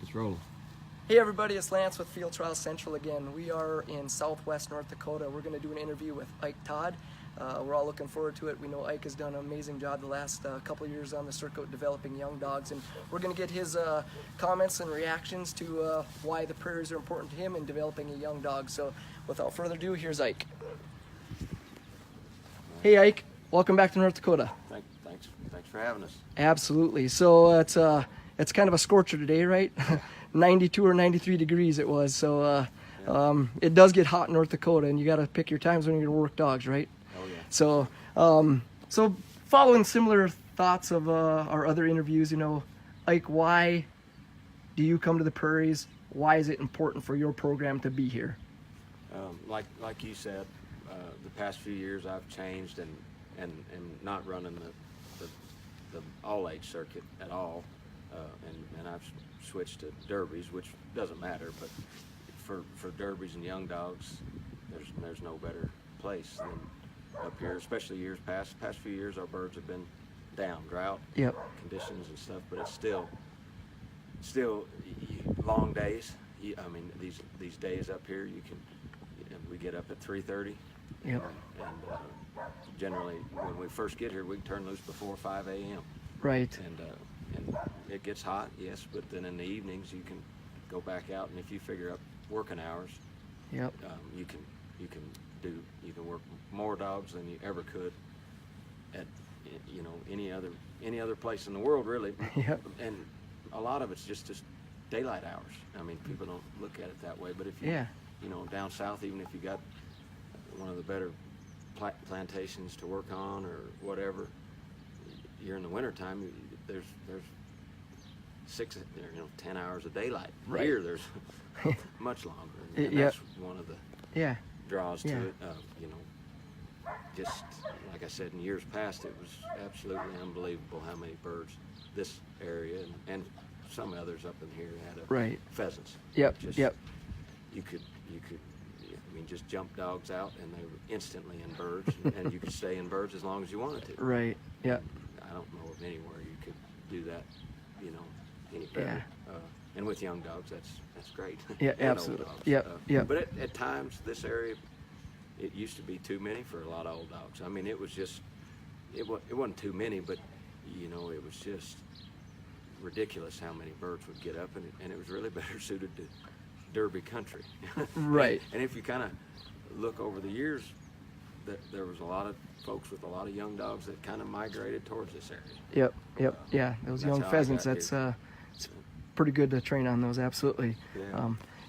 It's rolling. Hey everybody, it's Lance with Field Trials Central again. We are in southwest North Dakota. We're going to do an interview with Ike Todd. We're all looking forward to it. We know Ike has done an amazing job the last couple of years on the circuit developing young dogs, and we're going to get his comments and reactions to why the prairies are important to him in developing a young dog. So without further ado, here's Ike. Hey Ike, welcome back to North Dakota. Thanks for having us. Absolutely. So it's kind of a scorcher today, right? 92 or 93 degrees it was. So it does get hot in North Dakota, and you got to pick your times when you're going to work dogs, right? Oh yeah. So following similar thoughts of our other interviews, Ike, why do you come to the prairies? Why is it important for your program to be here? Like you said, the past few years I've changed and not running the all-age circuit at all, and I've switched to derbies, which doesn't matter, but for derbies and young dogs, there's no better place than up here, especially years past. The past few years our birds have been down, drought conditions and stuff, but it's still long days. I mean, these days up here, we get up at 3:30. Yep. And generally, when we first get here, we can turn loose before 5 a.m. Right. And it gets hot, yes, but then in the evenings you can go back out, and if you figure out working hours, yep, you can work more dogs than you ever could at any other place in the world, really. Yep. And a lot of it's just daylight hours. I mean, people don't look at it that way, but if you down south, even if you got one of the better plantations to work on or whatever, you're in the wintertime, there's 10 hours of daylight. Right. Here there's much longer, and that's one of the draws to it. Just like I said, in years past, it was absolutely unbelievable how many birds this area and some others up in here had pheasants. Yep. You could just jump dogs out and they were instantly in birds, and you could stay in birds as long as you wanted to. Right. Yeah. I don't know of anywhere you could do that, any better. And with young dogs, that's great. Yeah, absolutely. Yeah. But at times, this area, it used to be too many for a lot of old dogs. I mean, it was just, it wasn't too many, but it was just ridiculous how many birds would get up, and it was really better suited to derby country. Right. And if you kind of look over the years, that there was a lot of folks with a lot of young dogs that kind of migrated towards this area. Yep. Yeah, those young pheasants, it's pretty good to train on those, absolutely.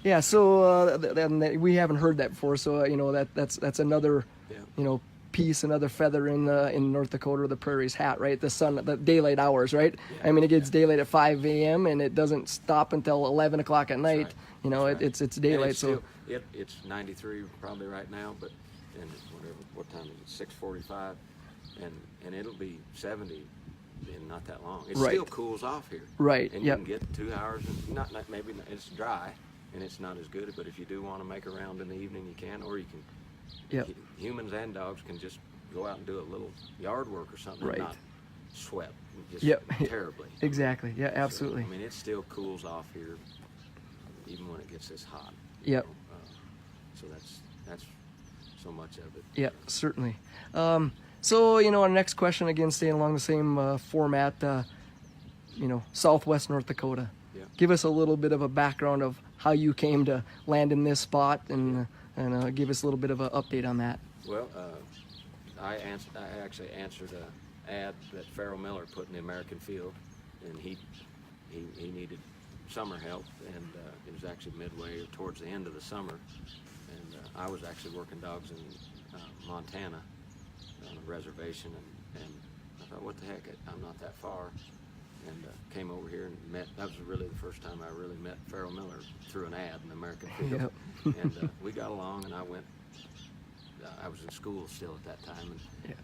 Yeah. So we haven't heard that before, so that's another piece, another feather in North Dakota or the prairies hat, right? The daylight hours, right? Yeah. I mean, it gets daylight at 5 a.m. and it doesn't stop until 11 o'clock at night. Right. It's daylight. It's 93 probably right now, but what time is it? 6:45, and it'll be 70 in not that long. It still cools off here. Right. And you can get 2 hours, and maybe it's dry and it's not as good, but if you do want to make a round in the evening, you can, or you can. Humans and dogs can just go out and do a little yard work or something and not sweat just terribly. Exactly. Yeah, absolutely. So, I mean, it still cools off here even when it gets this hot. Yep. So that's so much of it. Yeah, certainly. So our next question, again, staying along the same format, Southwest North Dakota. Yeah. Give us a little bit of a background of how you came to land in this spot, and give us a little bit of an update on that. Well, I actually answered an ad that Farrell Miller put in the American Field, and he needed summer help, and it was actually midway or towards the end of the summer, and I was actually working dogs in Montana on a reservation, and I thought, what the heck, I'm not that far, and came over here and met. That was really the first time I really met Farrell Miller through an ad in the American Field. And we got along, and I went. I was in school still at that time,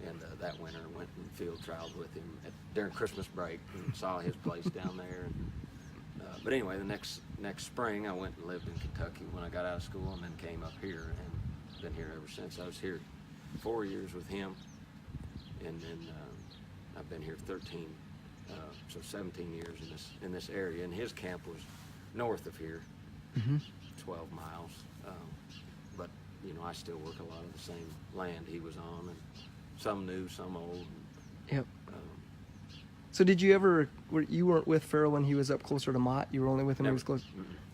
and that winter went and field trials with him during Christmas break and saw his place down there. And, but anyway, the next spring I went and lived in Kentucky when I got out of school, and then came up here and been here ever since. I was here 4 years with him, and then I've been here 13, so 17 years in this area. And his camp was north of here, Mm-hmm. 12 miles. But you know, I still work a lot of the same land he was on, and some new, some old. Yep. Um, So did you ever, you weren't with Farrell when he was up closer to Mott? You were only with him when he was close?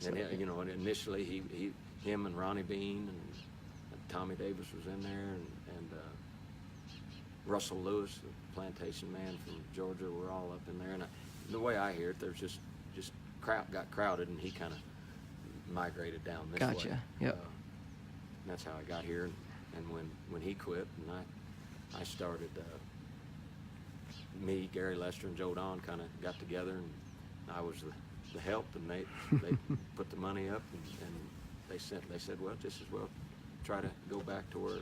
And you know, initially him and Ronnie Bean and Tommy Davis was in there, and Russell Lewis, the plantation man from Georgia, were all up in there. And the way I hear it, there's just got crowded, and he kind of migrated down this way. Gotcha. Yep. And that's how I got here. And when he quit, and I started. Me, Gary Lester, and Joe Don kind of got together, and I was the help, and they put the money up, and they said, well, just as well try to go back to where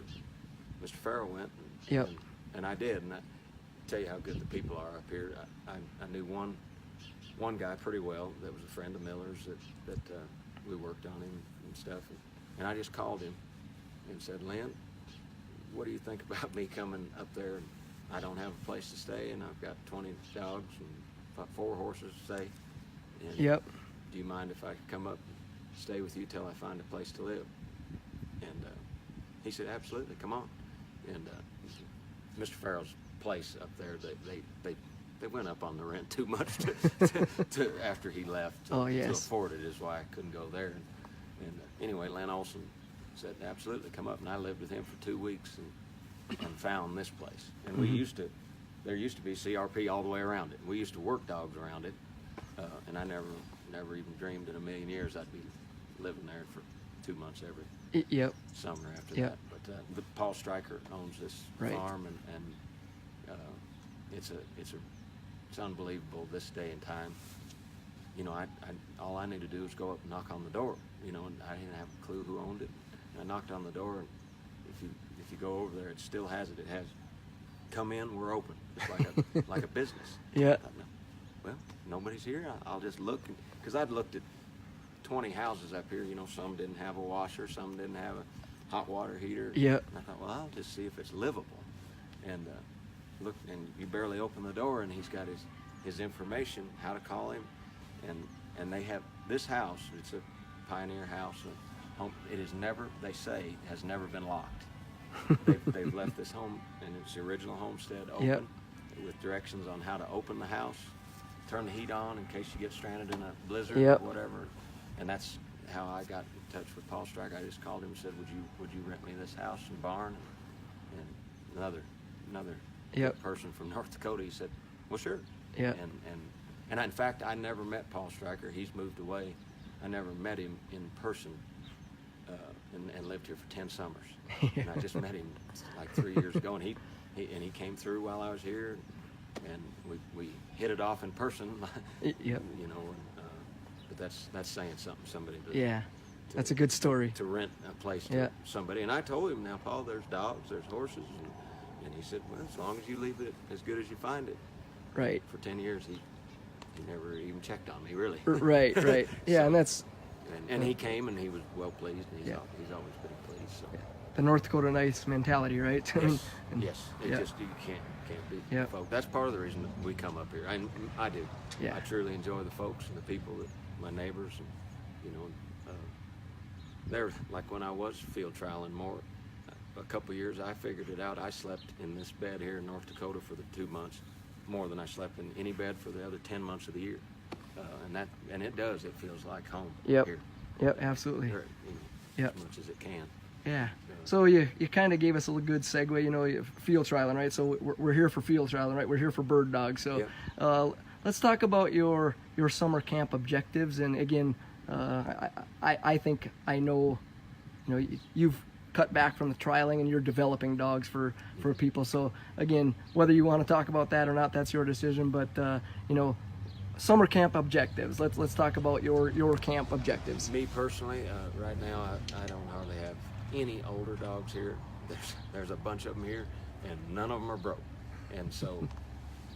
Mr. Farrell went. Yep. And I did, and I tell you how good the people are up here. I knew one guy pretty well that was a friend of Miller's that we worked on him and stuff, and I just called him and said, Lynn, what do you think about me coming up there? I don't have a place to stay, and I've got 20 dogs and 4 horses to stay. And Yep. do you mind if I come up and stay with you till I find a place to live? And he said, absolutely, come on. And Mr. Farrell's place up there, they went up on the rent too much to after he left to afford it, is why I couldn't go there. And anyway, Len Olson said, absolutely, come up. And I lived with him for 2 weeks and found this place. And we there used to be CRP all the way around it. We used to work dogs around it, and I never even dreamed in a million years I'd be living there for 2 months every Yep. summer after Yep. that. But Paul Stryker owns this farm, and it's unbelievable this day and time. You know, all I need to do is go up and knock on the door. You know, and I didn't have a clue who owned it. And I knocked on the door, and if you go over there, it still has it. It has, come in, we're open. It's like a business. Yeah. I thought, no, well, nobody's here. I'll just look, because I'd looked at 20 houses up here. You know, some didn't have a washer, some didn't have a hot water heater. Yeah. And I thought, well, I'll just see if it's livable. And look, and you barely open the door, and he's got his information, how to call him, and they have this house. It's a pioneer house. It is never, they say, has never been locked. They've left this home, and it's the original homestead, open with directions on how to open the house, turn the heat on in case you get stranded in a blizzard or whatever. And that's how I got in touch with Paul Stryker. I just called him and said, would you rent me this house and barn? And another person from North Dakota, he said, well, sure. Yeah. And in fact, I never met Paul Stryker. He's moved away. I never met him in person. And lived here for 10 summers. And I just met him like 3 years ago, and he came through while I was here, and we hit it off in person. Yep. You know, but that's saying something. Somebody. That's a good story. To rent a place to somebody, and I told him, now, Paul, there's dogs, there's horses, and he said, well, as long as you leave it as good as you find it. Right. For 10 years, he never even checked on me, really. Right. Yeah, so, and that's. And he came, and he was well pleased, and he's always been pleased. So. The North Dakota nice mentality, right? Yes. Yes. Just you can't beat the folk. That's part of the reason that we come up here. I do. Yeah. I truly enjoy the folks and the people, my neighbors, and you know, they're like when I was field trialing more. A couple years, I figured it out. I slept in this bed here in North Dakota for the 2 months, more than I slept in any bed for the other 10 months of the year. And it does. It feels like home here. Yep, absolutely. Or, you know, as much as it can. Yeah. So you kind of gave us a little good segue. You know, field trialing, right? So we're here for field trialing, right? We're here for bird dogs. So let's talk about your summer camp objectives. And again, I think I know, you know, you've cut back from the trialing and you're developing dogs for people. So again, whether you want to talk about that or not, that's your decision. But you know. Summer camp objectives. Let's talk about your camp objectives. Me personally, right now I don't hardly have any older dogs here. There's a bunch of them here, and none of them are broke. And so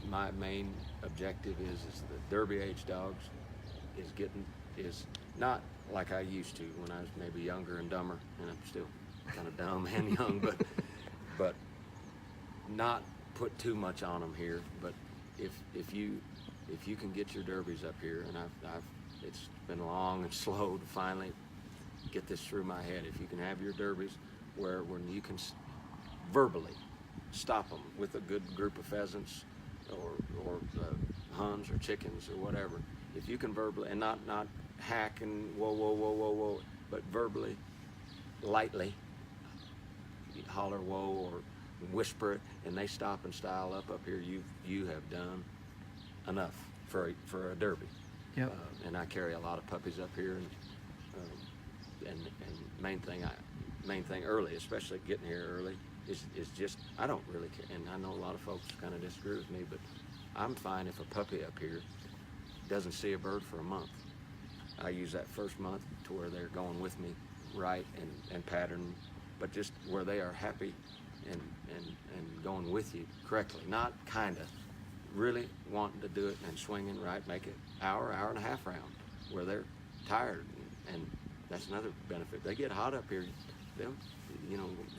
my main objective is the Derby age dogs is not like I used to when I was maybe younger and dumber, and I'm still kind of dumb and young, but not put too much on them here. But if you can get your derbies up here, and I've it's been long and slow to finally get this through my head. If you can have your derbies where when you can verbally stop them with a good group of pheasants or huns or chickens or whatever, if you can verbally, and not hack and whoa, whoa, whoa, whoa, whoa, but verbally, lightly, holler whoa or whisper it, and they stop and style up here, you have done enough for a derby. Yep. And I carry a lot of puppies up here, and main thing early, especially getting here early, is just, I don't really care, and I know a lot of folks kind of disagree with me, but I'm fine if a puppy up here doesn't see a bird for a month. I use that first month to where they're going with me right and pattern, but just where they are happy and going with you correctly, not kind of really wanting to do it and swinging right, make it hour and a half round where they're tired, and that's another benefit. They get hot up here,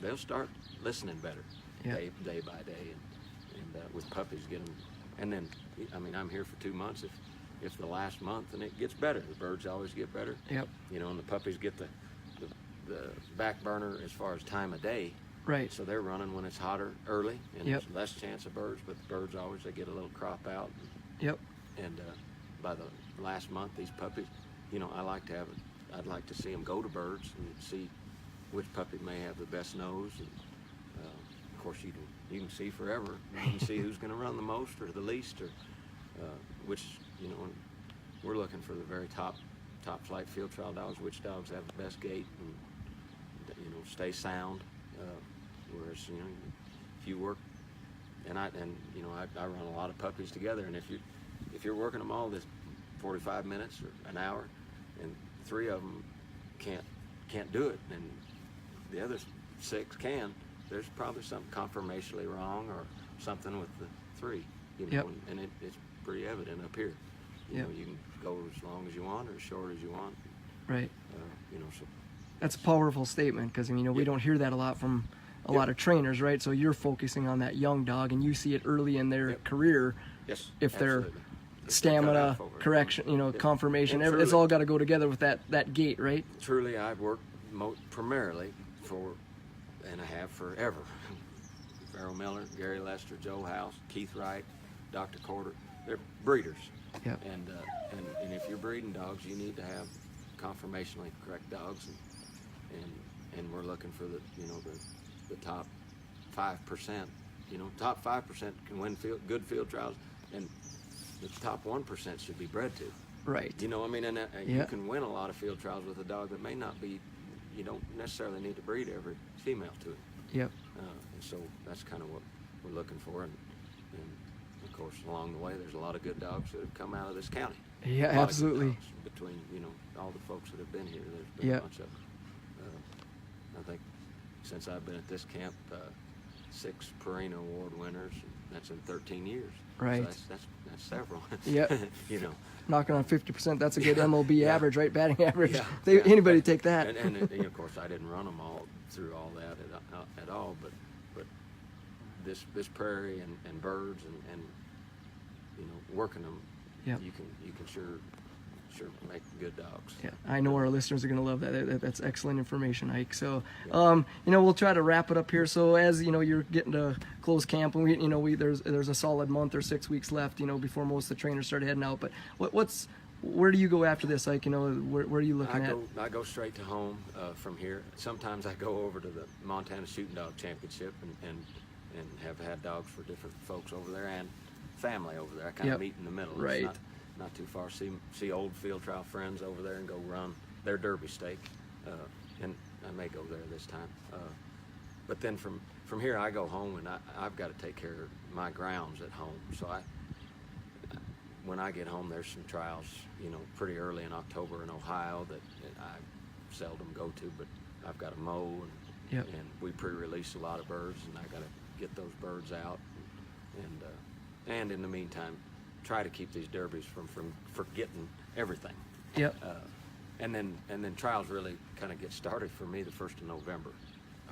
they'll start listening better. Yeah. day by day, and with puppies get them, and then I mean I'm here for 2 months. If the last month and it gets better, the birds always get better. Yep. And the puppies get the back burner as far as time of day. Right. So they're running when it's hotter early, and Yep. there's less chance of birds. But the birds always, they get a little crop out. Yep. And by the last month, these puppies, I'd like to see them go to birds and see which puppy may have the best nose. And of course, you can see forever. You can see who's going to run the most or the least, or which we're looking for the very top flight field trial dogs. Which dogs have the best gait and stay sound. Whereas if you work, and I run a lot of puppies together, and if you're working them all this 45 minutes or an hour, and 3 of them can't do it, and the other 6 can, there's probably something conformationally wrong or something with the 3. Yep. And it's pretty evident up here. Yep. You can go as long as you want or as short as you want. Right. So. That's a powerful statement, because we don't hear that a lot from a lot of trainers, right? So you're focusing on that young dog, and you see it early in their career. Yes. If they're absolutely. stamina, correction, confirmation, it's all got to go together with that gait, right? Truly, I've worked primarily for, and I have forever, Farrell Miller, Gary Lester, Joe House, Keith Wright, Dr. Corder. They're breeders. Yep. And if you're breeding dogs, you need to have conformationally correct dogs, and we're looking for the top 5%. Top 5% can win good field trials, and the top 1% should be bred to. Right. And you can win a lot of field trials with a dog that may not be. You don't necessarily need to breed every female to it. Yep. And so that's kind of what we're looking for, and of course along the way there's a lot of good dogs that have come out of this county. Yeah, absolutely. Between all the folks that have been here, there's been a bunch of. I think since I've been at this camp, 6 Perino Award winners. That's in 13 years. Right. So that's several. Yep. Knocking on 50%. That's a good MLB average, right? Batting average. Yeah. Anybody take that? And of course, I didn't run them all through all that at all. But this prairie and birds and working them, yep. you can sure make good dogs. Yeah, I know our listeners are going to love that. That's excellent information, Ike. So, we'll try to wrap it up here. So, as you're getting to close camp, and there's a solid month or 6 weeks left, before most of the trainers start heading out. But where do you go after this, Ike? Where are you looking at? I go straight to home from here. Sometimes I go over to the Montana Shooting Dog Championship and have had dogs for different folks over there and family over there. I kind of meet in the middle. Right. It's not too far. See old field trial friends over there and go run their derby stake, and I may go there this time. But then from here I go home, and I've got to take care of my grounds at home. So when I get home, there's some trials, pretty early in October in Ohio that I seldom go to, but I've got to mow, and we pre-release a lot of birds, and I got to get those birds out, and in the meantime, try to keep these derbies from forgetting everything. Yep. And then trials really kind of get started for me the 1st of November.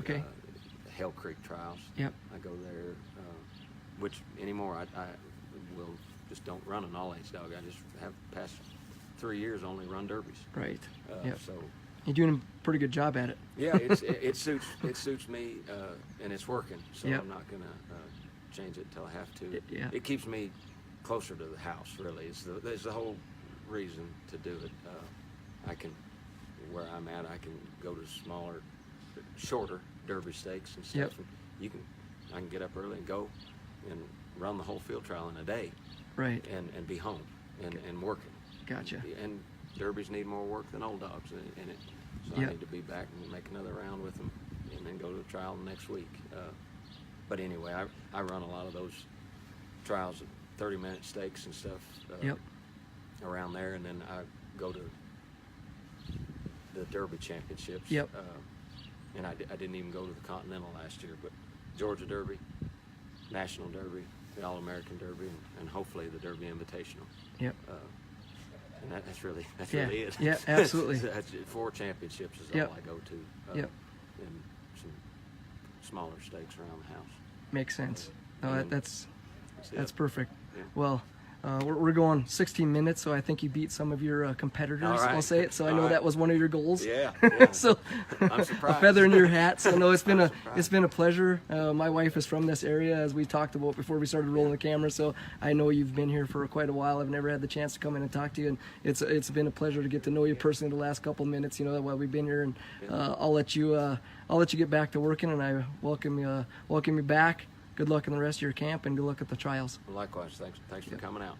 Okay. Hell Creek trials. Yep. I go there, which anymore I will just don't run an all-age dog. I just have past 3 years only run derbies. Right. Yep. So You're doing a pretty good job at it. yeah, it suits me, and it's working. So Yep. I'm not gonna change it until I have to. Yeah. It keeps me closer to the house. Really, it's the whole reason to do it. I can, where I'm at, I can go to smaller, shorter derby stakes and stuff. Yep. And I can get up early and go and run the whole field trial in a day. Right. And be home and working. Gotcha. And derbies need more work than old dogs in it. So Yep. I need to be back and make another round with them and then go to the trial next week. But anyway, I run a lot of those trials at 30-minute stakes and stuff Yep. around there, and then I go to the Derby Championships. Yep. And I didn't even go to the Continental last year, but Georgia Derby, National Derby, the All-American Derby, and hopefully the Derby Invitational. Yep. And that's really Yeah. it. Yeah, absolutely. That's 4 championships is Yep. all I go to. Yep. And some smaller stakes around the house. Makes sense. No, And that's it. perfect. Yeah. Well, we're going 16 minutes, so I think you beat some of your competitors. All right. I'll say it. So I All know right. that was one of your goals. Yeah. So I'm a surprised. feather in your hat. So no, it's been I'm a pleasure. My wife is from this area, as we talked about before we started rolling the camera. So I know you've been here for quite a while. I've never had the chance to come in and talk to you, and it's been a pleasure to get to know you personally the last couple minutes. You know, while we've been here, and I'll let you get back to working, and I welcome you back. Good luck in the rest of your camp, and good luck at the trials. Likewise, thanks for coming out.